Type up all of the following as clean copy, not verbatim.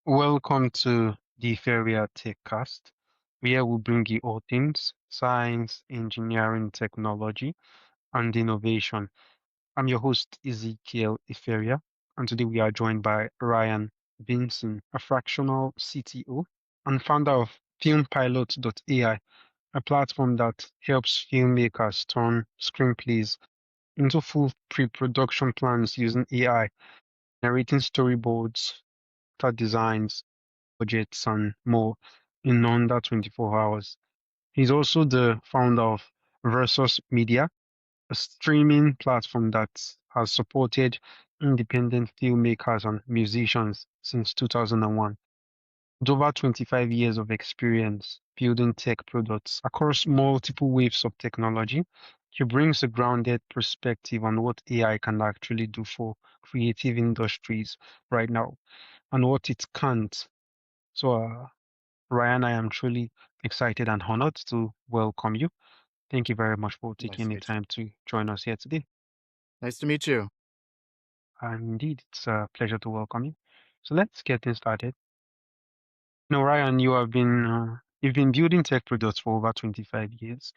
Welcome to the Feria TechCast, where we bring you all things science, engineering, technology, and innovation. I'm your host, Ezekiel Iferia, and today we are joined by Ryan Vinson, a fractional CTO and founder of FilmPilot.ai, a platform that helps filmmakers turn screenplays into full pre-production plans using AI, narrating storyboards, character designs, budgets, and more in under 24 hours. He's also the founder of VersusMedia, a streaming platform that has supported independent filmmakers and musicians since 2001. With over 25 years of experience building tech products across multiple waves of technology, he brings a grounded perspective on what AI can actually do for creative industries right now and what it can't. So, Ryan, I am truly excited and honored to welcome you. Thank you very much for Nice taking to the meet you. time to join us here today. Nice to meet you. And indeed, it's a pleasure to welcome you. So let's get things started. Now, Ryan, you've been building tech products for over 25 years,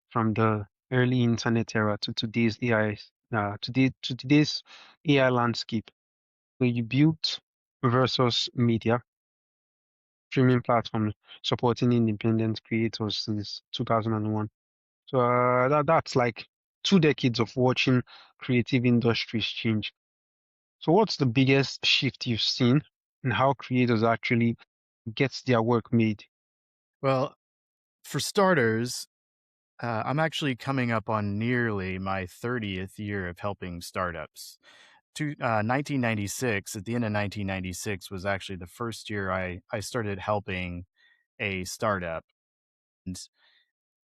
from the early internet era to today's AI, to today's AI landscape. So you built Versus Media streaming platform supporting independent creators since 2001. So that's like 2 decades of watching creative industries change. So what's the biggest shift you've seen in how creators actually gets their work made? Well, for starters, I'm actually coming up on nearly my 30th year of helping startups. 1996, at the end of 1996, was actually the first year I started helping a startup. And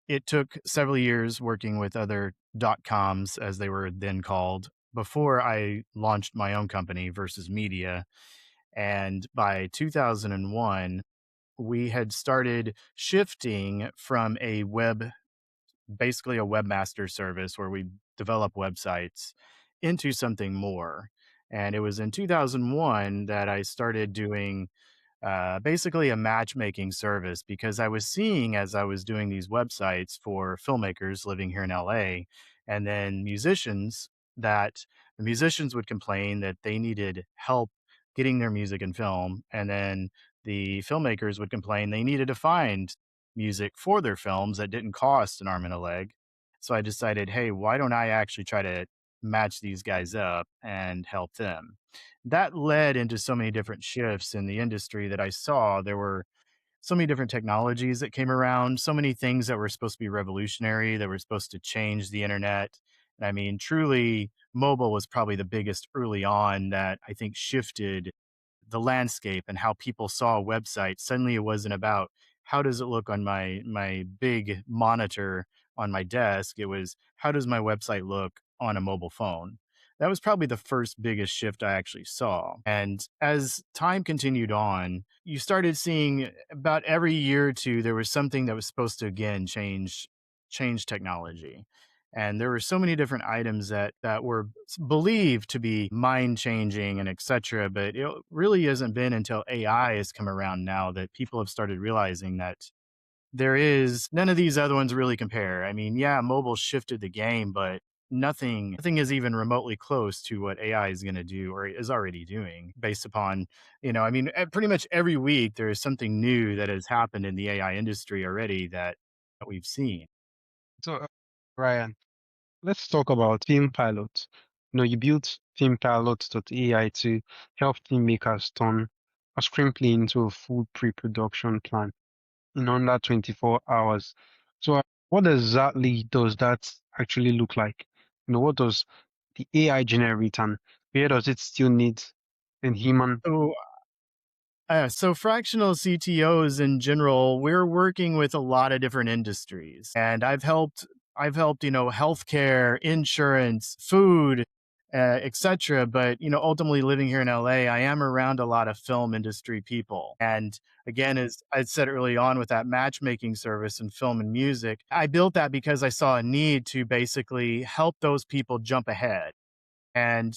it took several years working with other dot coms, as they were then called, before I launched my own company, Versus Media. And by 2001, we had started shifting from basically a webmaster service where we develop websites into something more. And it was in 2001 that I started doing basically a matchmaking service because I was seeing as I was doing these websites for filmmakers living here in LA and then musicians that the musicians would complain that they needed help getting their music in film. And then the filmmakers would complain they needed to find music for their films that didn't cost an arm and a leg. So I decided, hey, why don't I actually try to match these guys up and help them? That led into so many different shifts in the industry that I saw. There were so many different technologies that came around, so many things that were supposed to be revolutionary, that were supposed to change the internet. And I mean, truly, mobile was probably the biggest early on that I think shifted the landscape and how people saw a website. Suddenly it wasn't about how does it look on my big monitor on my desk. It was how does my website look on a mobile phone. That was probably the first biggest shift I actually saw. And as time continued on, you started seeing about every year or two there was something that was supposed to again change technology. And there were so many different items that were believed to be mind changing and etc. But it really hasn't been until AI has come around now that people have started realizing that there is none of these other ones really compare. I mean, yeah, mobile shifted the game, but nothing is even remotely close to what AI is going to do or is already doing based upon, I mean, pretty much every week there is something new that has happened in the AI industry already that we've seen. So, Ryan, let's talk about FilmPilot. You built FilmPilot.ai to help filmmakers turn a screenplay into a full pre-production plan in under 24 hours. So, what exactly does that actually look like? What does the AI generate, and where does it still need a human? So fractional CTOs in general, we're working with a lot of different industries, and I've helped, healthcare, insurance, food, etc. But ultimately, living here in LA, I am around a lot of film industry people. And again, as I said early on, with that matchmaking service in film and music, I built that because I saw a need to basically help those people jump ahead. And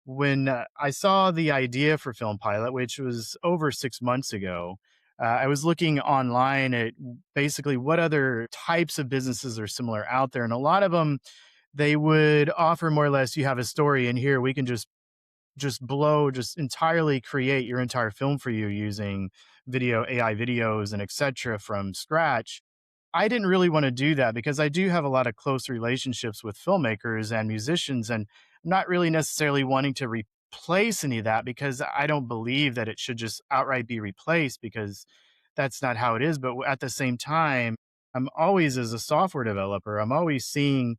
when I saw the idea for FilmPilot, which was over 6 months ago, I was looking online at basically what other types of businesses are similar out there. And a lot of them, they would offer more or less, you have a story and here we can just entirely create your entire film for you using AI videos and etc. from scratch. I didn't really want to do that because I do have a lot of close relationships with filmmakers and musicians, and I'm not really necessarily wanting to replace any of that because I don't believe that it should just outright be replaced because that's not how it is. But at the same time, I'm always, as a software developer, I'm always seeing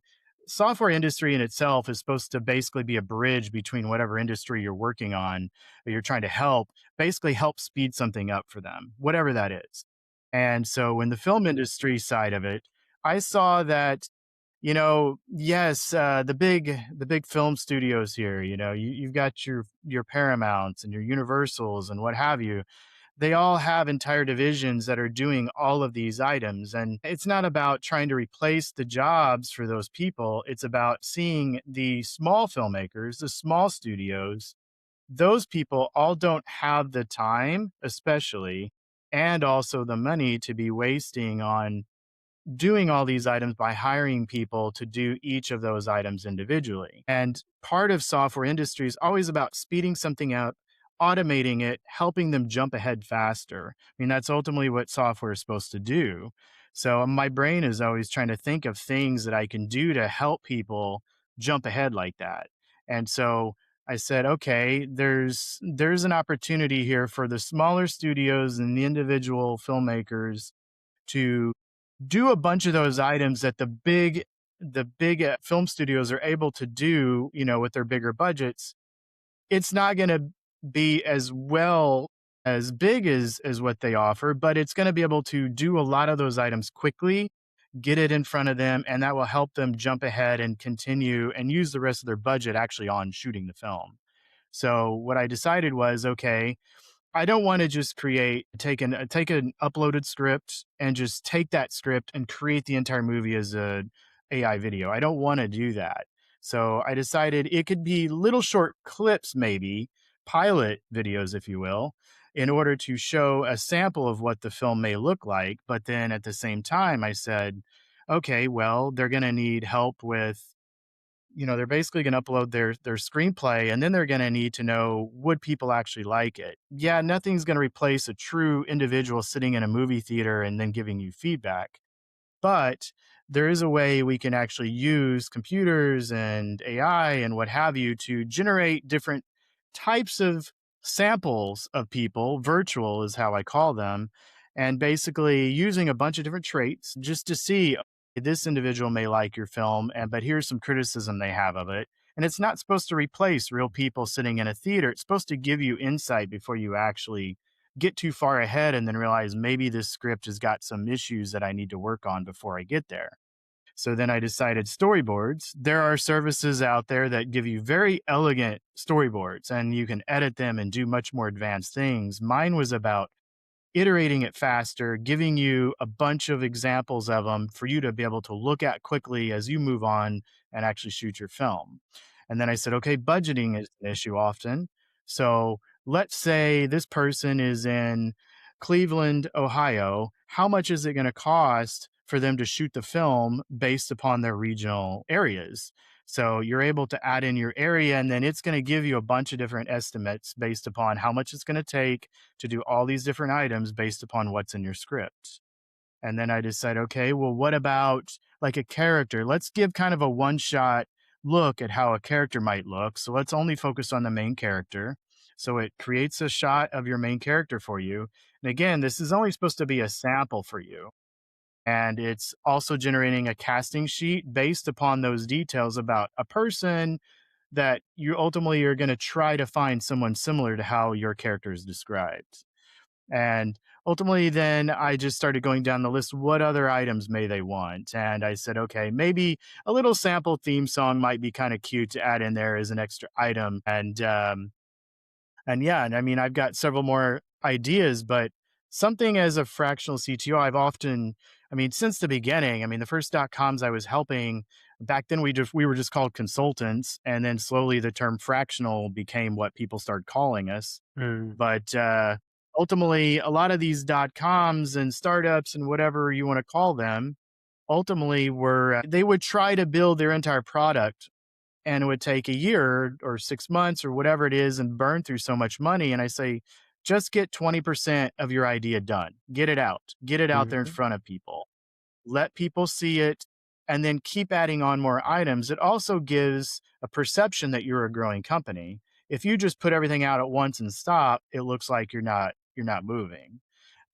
software industry in itself is supposed to basically be a bridge between whatever industry you're working on or you're trying to help, basically help speed something up for them, whatever that is. And so in the film industry side of it, I saw that, yes, the big film studios here, you've got your Paramounts and your Universals and what have you. They all have entire divisions that are doing all of these items. And it's not about trying to replace the jobs for those people. It's about seeing the small filmmakers, the small studios. Those people all don't have the time, especially, and also the money to be wasting on doing all these items by hiring people to do each of those items individually. And part of software industry is always about speeding something up, automating it, helping them jump ahead faster. I mean, that's ultimately what software is supposed to do. So my brain is always trying to think of things that I can do to help people jump ahead like that. And so I said, okay, there's an opportunity here for the smaller studios and the individual filmmakers to do a bunch of those items that the big film studios are able to do, with their bigger budgets. It's not going to be as well as big as what they offer, but it's going to be able to do a lot of those items quickly, get it in front of them, and that will help them jump ahead and continue and use the rest of their budget actually on shooting the film. So what I decided was, okay, I don't want to just take an uploaded script and just take that script and create the entire movie as a AI video. I don't want to do that. So I decided it could be little short clips, maybe pilot videos, if you will, in order to show a sample of what the film may look like. But then at the same time, I said, okay, well, they're going to need help with, they're basically going to upload their screenplay, and then they're going to need to know, would people actually like it? Yeah, nothing's going to replace a true individual sitting in a movie theater and then giving you feedback. But there is a way we can actually use computers and AI and what have you to generate different types of samples of people. Virtual is how I call them. And basically using a bunch of different traits just to see, this individual may like your film, but here's some criticism they have of it. And it's not supposed to replace real people sitting in a theater. It's supposed to give you insight before you actually get too far ahead and then realize maybe this script has got some issues that I need to work on before I get there. So then I decided storyboards. There are services out there that give you very elegant storyboards and you can edit them and do much more advanced things. Mine was about iterating it faster, giving you a bunch of examples of them for you to be able to look at quickly as you move on and actually shoot your film. And then I said, okay, budgeting is an issue often. So let's say this person is in Cleveland, Ohio. How much is it going to cost for them to shoot the film based upon their regional areas? So you're able to add in your area, and then it's going to give you a bunch of different estimates based upon how much it's going to take to do all these different items based upon what's in your script. And then I decide, okay, well, what about like a character? Let's give kind of a one shot look at how a character might look. So let's only focus on the main character. So it creates a shot of your main character for you. And again, this is only supposed to be a sample for you. And it's also generating a casting sheet based upon those details about a person that you ultimately are going to try to find someone similar to how your character is described. And ultimately, then I just started going down the list. What other items may they want? And I said, okay, maybe a little sample theme song might be kind of cute to add in there as an extra item. And yeah, and I mean, I've got several more ideas, but something as a fractional CTO, I mean, since the beginning, I mean, the first dot coms I was helping back then, we were just called consultants, and then slowly the term fractional became what people started calling us. Mm, But ultimately, a lot of these dot coms and startups and whatever you want to call them, ultimately were they would try to build their entire product, and it would take a year or 6 months or whatever it is and burn through so much money. And I say, just get 20% of your idea done. Get it out there in mhm, front of people, let people see it, and then keep adding on more items. It also gives a perception that you're a growing company. If you just put everything out at once and stop, it looks like you're not moving.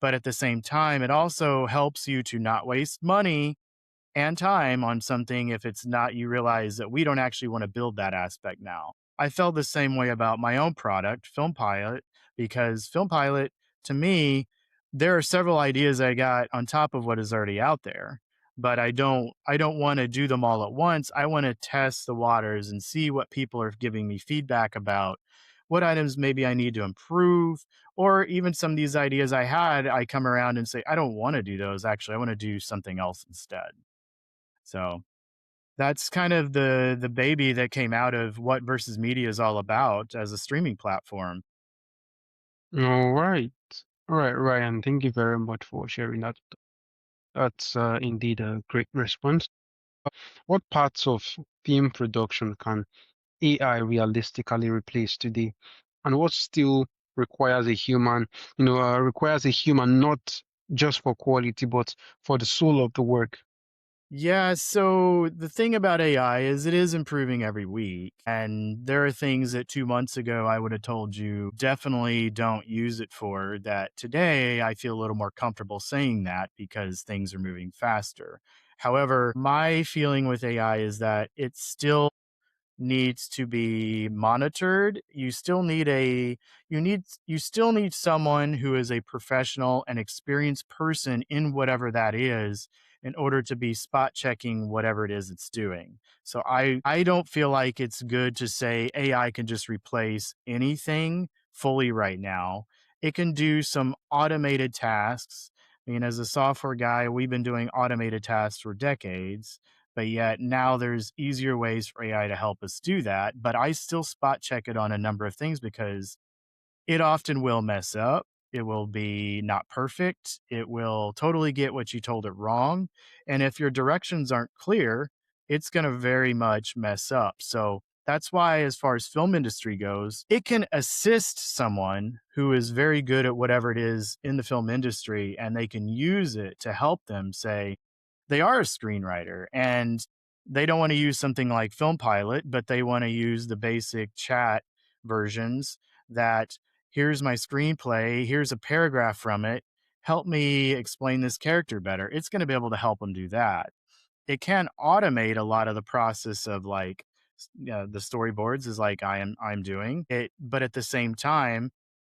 But at the same time, it also helps you to not waste money and time on something if it's not, you realize that we don't actually want to build that aspect now. I felt the same way about my own product, FilmPilot, because FilmPilot, to me, there are several ideas I got on top of what is already out there, but I don't want to do them all at once. I want to test the waters and see what people are giving me feedback about, what items maybe I need to improve, or even some of these ideas I had, I come around and say, I don't want to do those. Actually, I want to do something else instead. So that's kind of the baby that came out of what Versus Media is all about as a streaming platform. all right. All right, Ryan, thank you very much for sharing that. That's indeed a great response. What parts of film production can AI realistically replace today? And what still requires a human, requires a human not just for quality, but for the soul of the work? Yeah, so the thing about AI is it is improving every week. And there are things that 2 months ago I would have told you definitely don't use it for, that today I feel a little more comfortable saying that because things are moving faster. However, my feeling with AI is that it's still needs to be monitored. You still need someone who is a professional and experienced person in whatever that is in order to be spot checking whatever it is it's doing. So I don't feel like it's good to say AI can just replace anything fully right now. It can do some automated tasks. I mean, as a software guy, we've been doing automated tasks for decades, but yet now there's easier ways for AI to help us do that. But I still spot check it on a number of things because it often will mess up. It will be not perfect. It will totally get what you told it wrong. And if your directions aren't clear, it's going to very much mess up. So that's why, as far as film industry goes, it can assist someone who is very good at whatever it is in the film industry, and they can use it to help them say, they are a screenwriter and they don't want to use something like FilmPilot, but they want to use the basic chat versions that, here's my screenplay, here's a paragraph from it, help me explain this character better. It's going to be able to help them do that. It can automate a lot of the process of like the storyboards, is like I'm doing it, but at the same time,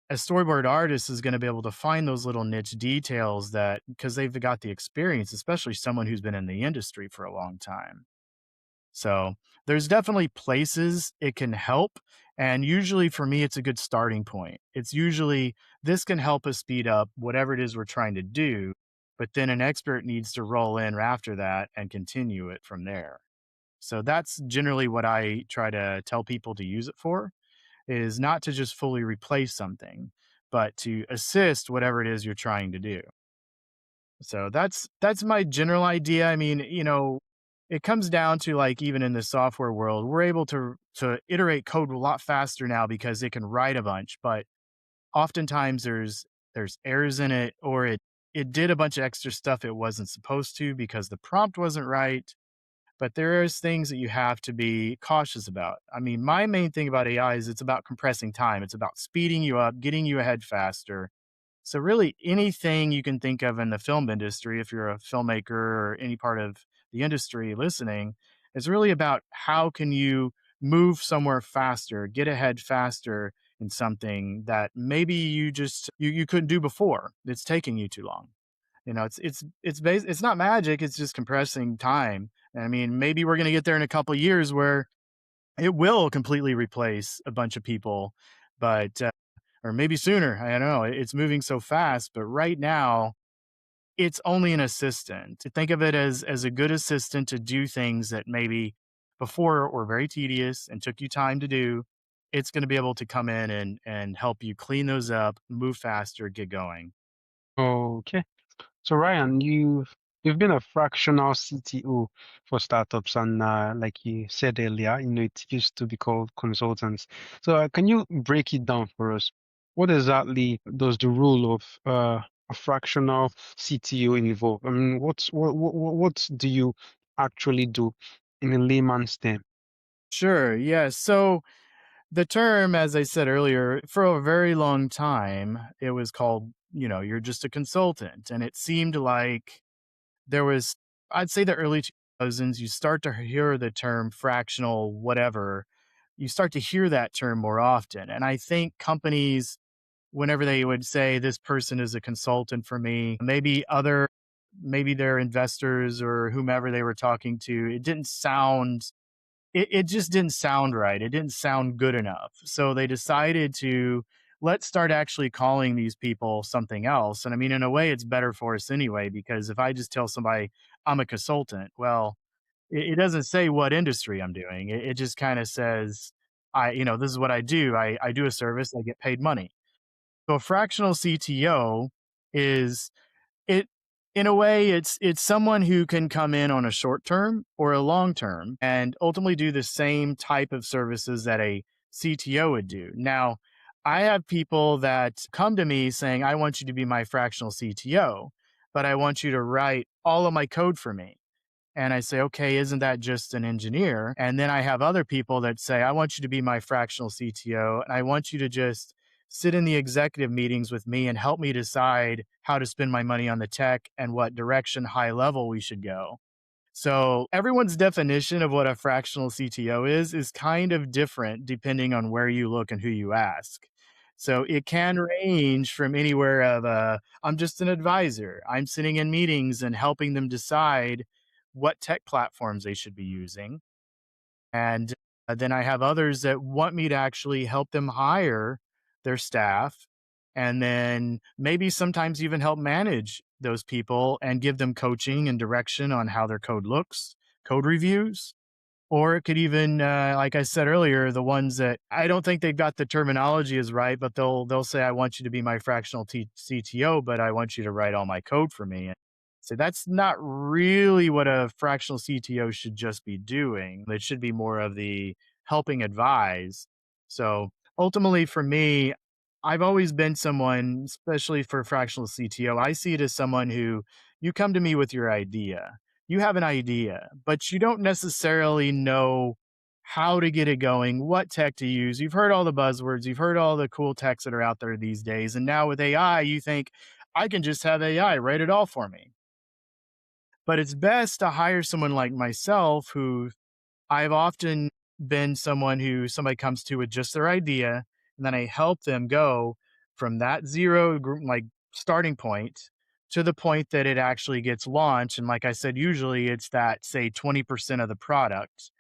a storyboard artist is going to be able to find those little niche details, that because they've got the experience, especially someone who's been in the industry for a long time. So there's definitely places it can help. And usually for me, it's a good starting point. It's usually, this can help us speed up whatever it is we're trying to do. But then an expert needs to roll in after that and continue it from there. So that's generally what I try to tell people to use it for, is not to just fully replace something, but to assist whatever it is you're trying to do. So that's my general idea. I mean, it comes down to, like, even in the software world, we're able to iterate code a lot faster now because it can write a bunch, but oftentimes there's errors in it, or it did a bunch of extra stuff it wasn't supposed to because the prompt wasn't right. But there is things that you have to be cautious about. I mean, my main thing about AI is it's about compressing time. It's about speeding you up, getting you ahead faster. So really anything you can think of in the film industry, if you're a filmmaker or any part of the industry listening, is really about how can you move somewhere faster, get ahead faster in something that maybe you couldn't do before. It's taking you too long. It's not magic, it's just compressing time. I mean, maybe we're going to get there in a couple of years where it will completely replace a bunch of people, but or maybe sooner. I don't know. It's moving so fast, but right now it's only an assistant. To think of it as a good assistant to do things that maybe before were very tedious and took you time to do. It's going to be able to come in and help you clean those up, move faster, get going. Okay. So Ryan, you've been a fractional CTO for startups, and like you said earlier, it used to be called consultants. So can you break it down for us? What exactly does the role of a fractional CTO involve? I mean, what do you actually do in a layman's term? Sure. Yeah. So the term, as I said earlier, for a very long time, it was called, you're just a consultant. And it seemed like there was, I'd say the early 2000s, you start to hear the term fractional, whatever. You start to hear that term more often. And I think companies, whenever they would say this person is a consultant for me, maybe their investors or whomever they were talking to, it just didn't sound right. It didn't sound good enough. So they decided to let's start actually calling these people something else. And I mean, in a way, it's better for us anyway, because if I just tell somebody I'm a consultant, well, it doesn't say what industry I'm doing. It just kind of says, this is what I do. I do a service, I get paid money. So a fractional CTO is it in a way, it's someone who can come in on a short term or a long term and ultimately do the same type of services that a CTO would do. Now, I have people that come to me saying, I want you to be my fractional CTO, but I want you to write all of my code for me. And I say, okay, isn't that just an engineer? And then I have other people that say, I want you to be my fractional CTO, and I want you to just sit in the executive meetings with me and help me decide how to spend my money on the tech and what direction high level we should go. So everyone's definition of what a fractional CTO is kind of different depending on where you look and who you ask. So it can range from anywhere of I'm just an advisor. I'm sitting in meetings and helping them decide what tech platforms they should be using. And then I have others that want me to actually help them hire their staff and then maybe sometimes even help manage those people and give them coaching and direction on how their code looks, code reviews. Or it could even, like I said earlier, the ones that I don't think they've got the terminology is right, but they'll say, "I want you to be my fractional CTO, but I want you to write all my code for me." And so that's not really what a fractional CTO should just be doing. It should be more of the helping advise. So ultimately, for me, I've always been someone, especially for fractional CTO, I see it as someone who you come to me with your idea, you have an idea, but you don't necessarily know how to get it going, what tech to use. You've heard all the buzzwords, you've heard all the cool techs that are out there these days. And now with AI, you think, I can just have AI write it all for me. But it's best to hire someone like myself who I've often been someone who somebody comes to with just their idea, and then I help them go from that like starting point to the point that it actually gets launched. And like I said, usually it's that say 20% of the product.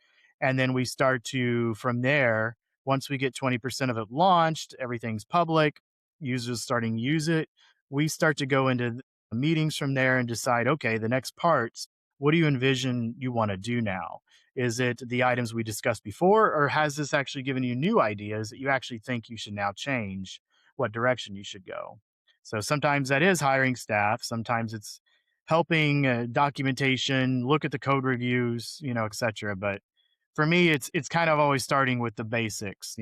And then we start to from there, once we get 20% of it launched, everything's public, users starting to use it. We start to go into meetings from there and decide, okay, the next parts, what do you envision you want to do now? Is it the items we discussed before, or has this actually given you new ideas that you actually think you should now change what direction you should go? So sometimes that is hiring staff. Sometimes it's helping documentation, look at the code reviews, et cetera. But for me, it's kind of always starting with the basics.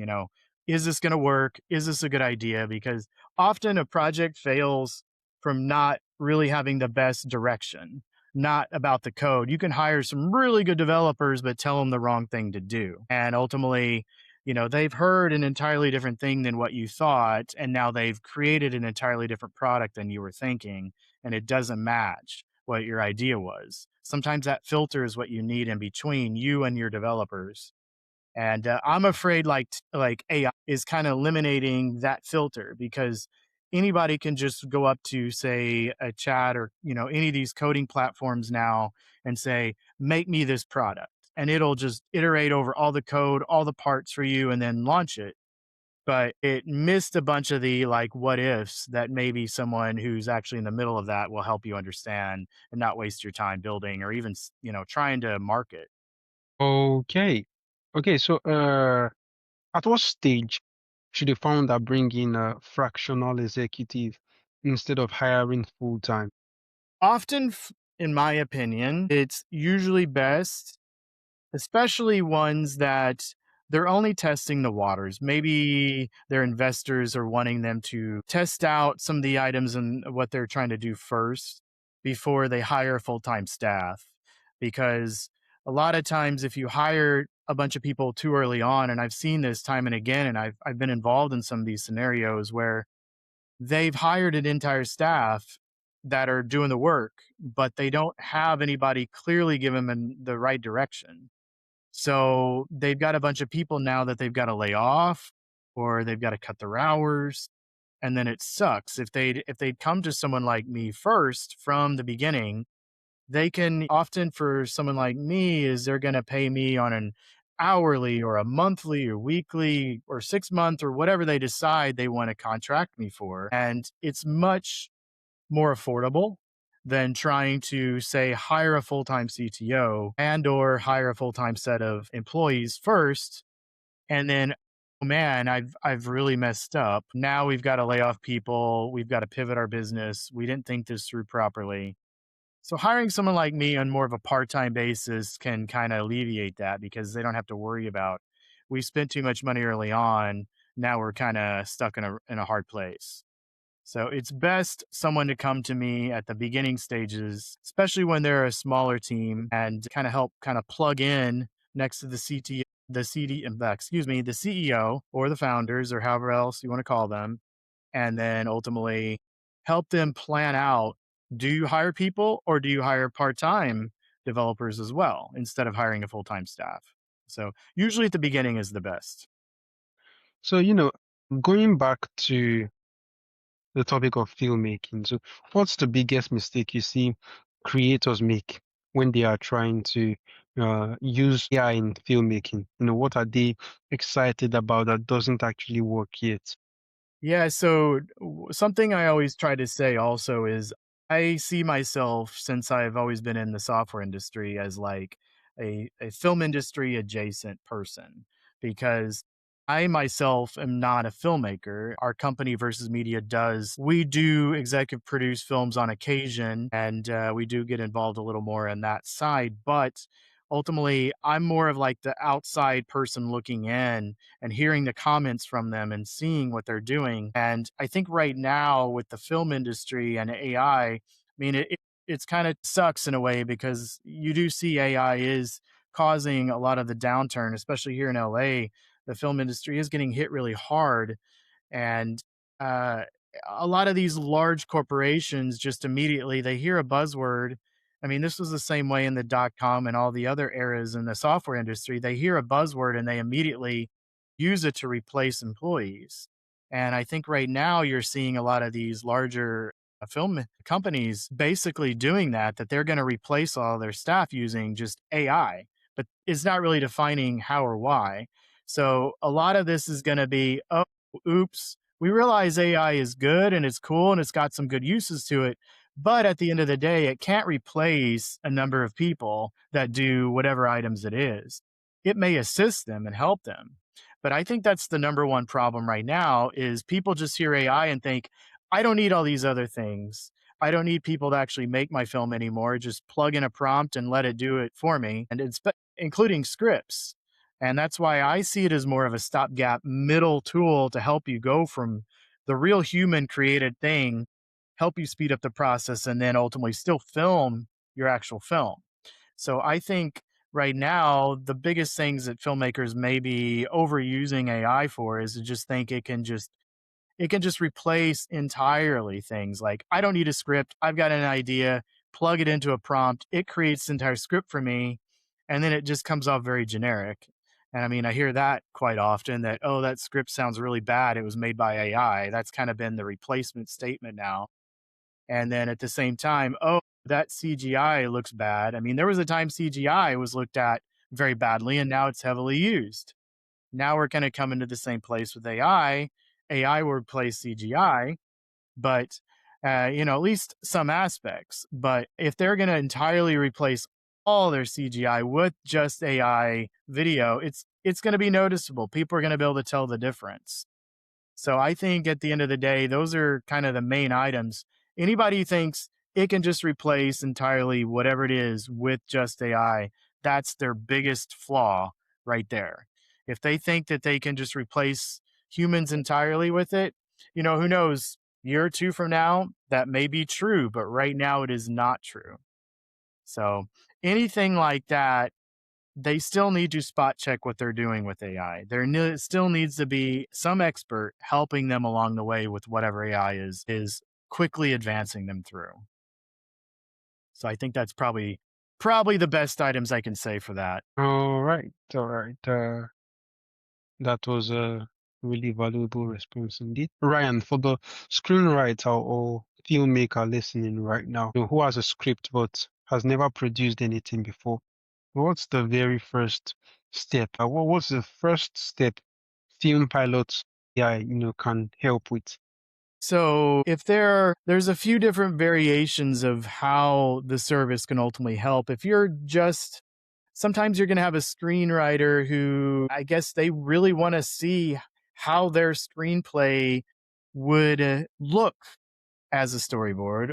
Is this going to work? Is this a good idea? Because often a project fails from not really having the best direction, not about the code. You can hire some really good developers, but tell them the wrong thing to do. And ultimately, they've heard an entirely different thing than what you thought. And now they've created an entirely different product than you were thinking. And it doesn't match what your idea was. Sometimes that filter is what you need in between you and your developers. And I'm afraid like AI is kind of eliminating that filter because anybody can just go up to say a chat or any of these coding platforms now and say make me this product, and it'll just iterate over all the code, all the parts for you, and then launch it. but it missed a bunch of the like what ifs that maybe someone who's actually in the middle of that will help you understand and not waste your time building or even, trying to market. Okay. Okay, so at what stage should a founder bring in a fractional executive instead of hiring full time? Often, in my opinion, it's usually best, especially ones that they're only testing the waters. Maybe their investors are wanting them to test out some of the items and what they're trying to do first before they hire full time staff. Because a lot of times, if you hire a bunch of people too early on, and I've seen this time and again, and I've been involved in some of these scenarios where they've hired an entire staff that are doing the work, but they don't have anybody clearly give them in the right direction. So they've got a bunch of people now that they've got to lay off or they've got to cut their hours. And then it sucks. If they'd come to someone like me first from the beginning, they can often for someone like me is they're going to pay me on an hourly or a monthly or weekly or 6 month or whatever they decide they want to contract me for. And it's much more affordable than trying to say hire a full-time CTO and or hire a full-time set of employees first and then oh man, I've really messed up. Now we've got to lay off people, we've got to pivot our business. We didn't think this through properly. So hiring someone like me on more of a part-time basis can kind of alleviate that because they don't have to worry about we spent too much money early on. Now we're kind of stuck in a hard place. So it's best someone to come to me at the beginning stages, especially when they're a smaller team and kind of help kind of plug in next to the CT, the CD, excuse me, the CEO or the founders or however else you want to call them. And then ultimately help them plan out, do you hire people or do you hire part-time developers as well instead of hiring a full-time staff? So usually at the beginning is the best. So, going back to the topic of filmmaking, so what's the biggest mistake you see creators make when they are trying to use AI in filmmaking? What are they excited about that doesn't actually work yet? Yeah, so something I always try to say also is I see myself since I've always been in the software industry as like a film industry adjacent person because I myself am not a filmmaker. Our company VersusMedia does. We do executive produce films on occasion, and we do get involved a little more on that side. But ultimately, I'm more of like the outside person looking in and hearing the comments from them and seeing what they're doing. And I think right now with the film industry and AI, I mean, it's kind of sucks in a way because you do see AI is causing a lot of the downturn, especially here in LA. The film industry is getting hit really hard. And uh, a lot of these large corporations just immediately they hear a buzzword. I mean, this was the same way in the dot com and all the other eras in the software industry. They hear a buzzword and they immediately use it to replace employees. And I think right now you're seeing a lot of these larger film companies basically doing that, that they're going to replace all their staff using just AI, but it's not really defining how or why. So a lot of this is going to be, oh, oops, we realize AI is good and it's cool and it's got some good uses to it. But at the end of the day, it can't replace a number of people that do whatever items it is. It may assist them and help them. But I think that's the number one problem right now is people just hear AI and think, I don't need all these other things. I don't need people to actually make my film anymore. Just plug in a prompt and let it do it for me. And it's including scripts. And that's why I see it as more of a stopgap middle tool to help you go from the real human created thing, help you speed up the process, and then ultimately still film your actual film. So I think right now, the biggest things that filmmakers may be overusing AI for is to just think it can just replace entirely things like I don't need a script. I've got an idea, plug it into a prompt. It creates the entire script for me. And then it just comes off very generic. And I mean, I hear that quite often that, oh, that script sounds really bad. It was made by AI. That's kind of been the replacement statement now. And then at the same time, oh, that CGI looks bad. I mean, there was a time CGI was looked at very badly and now it's heavily used. Now we're kind of coming to the same place with AI. AI will replace CGI, but at least some aspects. But if they're going to entirely replace all their CGI with just AI video, it's going to be noticeable. People are going to be able to tell the difference. So I think at the end of the day, those are kind of the main items. Anybody who thinks it can just replace entirely whatever it is with just AI, that's their biggest flaw right there. If they think that they can just replace humans entirely with it, who knows, year or two from now, that may be true, but right now it is not true. So anything like that, they still need to spot check what they're doing with AI. There still needs to be some expert helping them along the way with whatever AI is quickly advancing them through. So I think that's probably the best items I can say for that. All right, all right. That was a really valuable response indeed. Ryan, for the screenwriter or filmmaker listening right now, who has a script but has never produced anything before, what's the very first step? What's the first step film pilots AI, can help with? So if there's a few different variations of how the service can ultimately help. If you're just sometimes you're going to have a screenwriter who I guess they really want to see how their screenplay would look as a storyboard,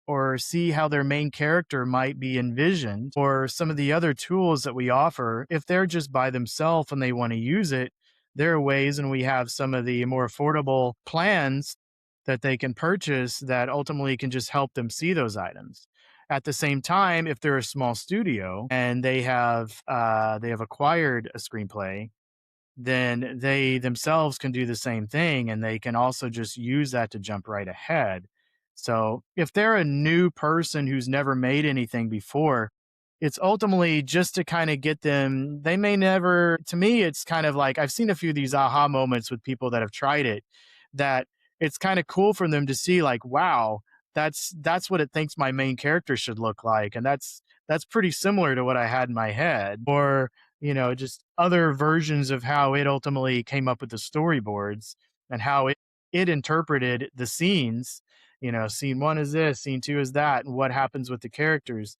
or see how their main character might be envisioned, or some of the other tools that we offer. If they're just by themselves and they want to use it, there are ways, and we have some of the more affordable plans that they can purchase that ultimately can just help them see those items. At the same time, if they're a small studio and they have acquired a screenplay, then they themselves can do the same thing, and they can also just use that to jump right ahead. So if they're a new person who's never made anything before, it's ultimately just to kind of get them, they may never, to me, it's kind of like I've seen a few of these aha moments with people that have tried it, that it's kind of cool for them to see like, wow, that's what it thinks my main character should look like. And that's pretty similar to what I had in my head. Or just other versions of how it ultimately came up with the storyboards and how it interpreted the scenes. Scene one is this, scene two is that, and what happens with the characters.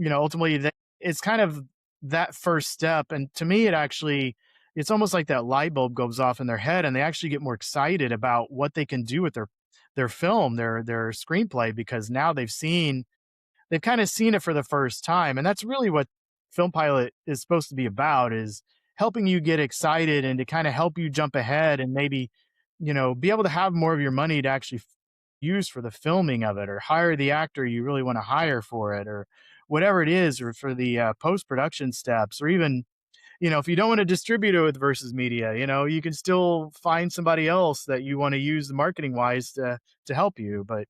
Ultimately, it's kind of that first step. And to me, it's almost like that light bulb goes off in their head, and they actually get more excited about what they can do with their film, their screenplay, because now they've kind of seen it for the first time. And that's really what Film Pilot is supposed to be about, is helping you get excited and to kind of help you jump ahead and maybe, be able to have more of your money to actually use for the filming of it, or hire the actor you really want to hire for it, or whatever it is, or for the post-production steps, or even if you don't want to distribute it with Versus Media, you can still find somebody else that you want to use marketing wise to help you. But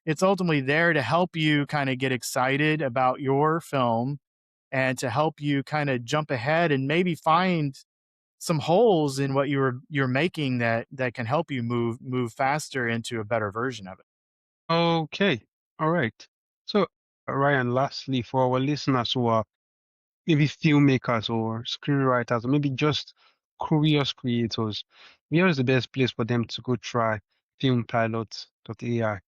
it's ultimately there to help you kind of get excited about your film, and to help you kind of jump ahead and maybe find some holes in what you're making that can help you move faster into a better version of it. Okay, all right. So, Ryan, lastly, for our listeners who are maybe filmmakers or screenwriters, or maybe just curious creators, where is the best place for them to go try FilmPilot.ai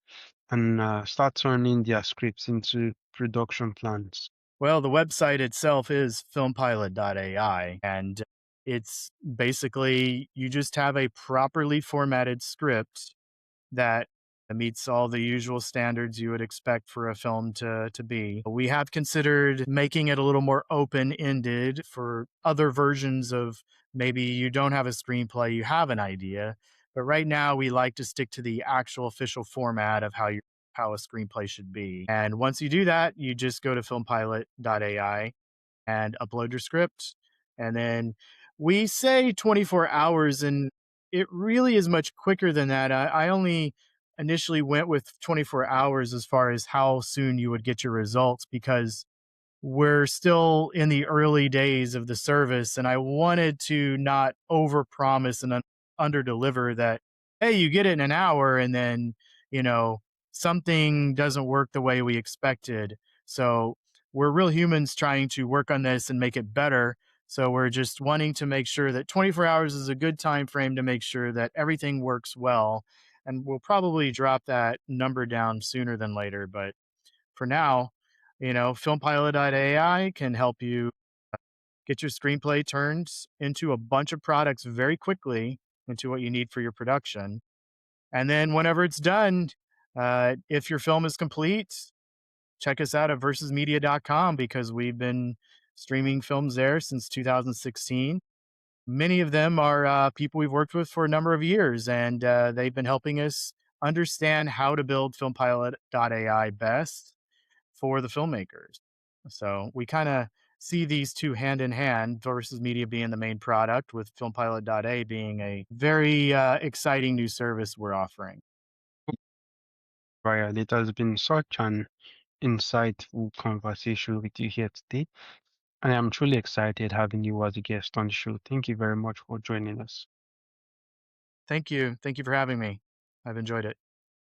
and start turning their scripts into production plans? Well, the website itself is FilmPilot.ai, and it's basically you just have a properly formatted script that meets all the usual standards you would expect for a film to be. We have considered making it a little more open-ended for other versions of, maybe you don't have a screenplay, you have an idea. But right now we like to stick to the actual official format of how a screenplay should be. And once you do that, you just go to filmpilot.ai and upload your script. And then we say 24 hours, and it really is much quicker than that. I only initially went with 24 hours as far as how soon you would get your results, because we're still in the early days of the service, and I wanted to not overpromise and underdeliver that, hey, you get it in an hour, and then, you know, something doesn't work the way we expected. So we're real humans trying to work on this and make it better. So we're just wanting to make sure that 24 hours is a good time frame to make sure that everything works well. And we'll probably drop that number down sooner than later. But for now, FilmPilot.ai can help you get your screenplay turned into a bunch of products very quickly into what you need for your production. And then whenever it's done, if your film is complete, check us out at VersusMedia.com because we've been streaming films there since 2016. Many of them are people we've worked with for a number of years, and they've been helping us understand how to build FilmPilot.ai best for the filmmakers. So we kind of see these two hand in hand, Versus Media being the main product, with FilmPilot.a being a very exciting new service we're offering. Ryan, it has been such an insightful conversation with you here today, and I'm truly excited having you as a guest on the show. Thank you very much for joining us. Thank you. Thank you for having me. I've enjoyed it.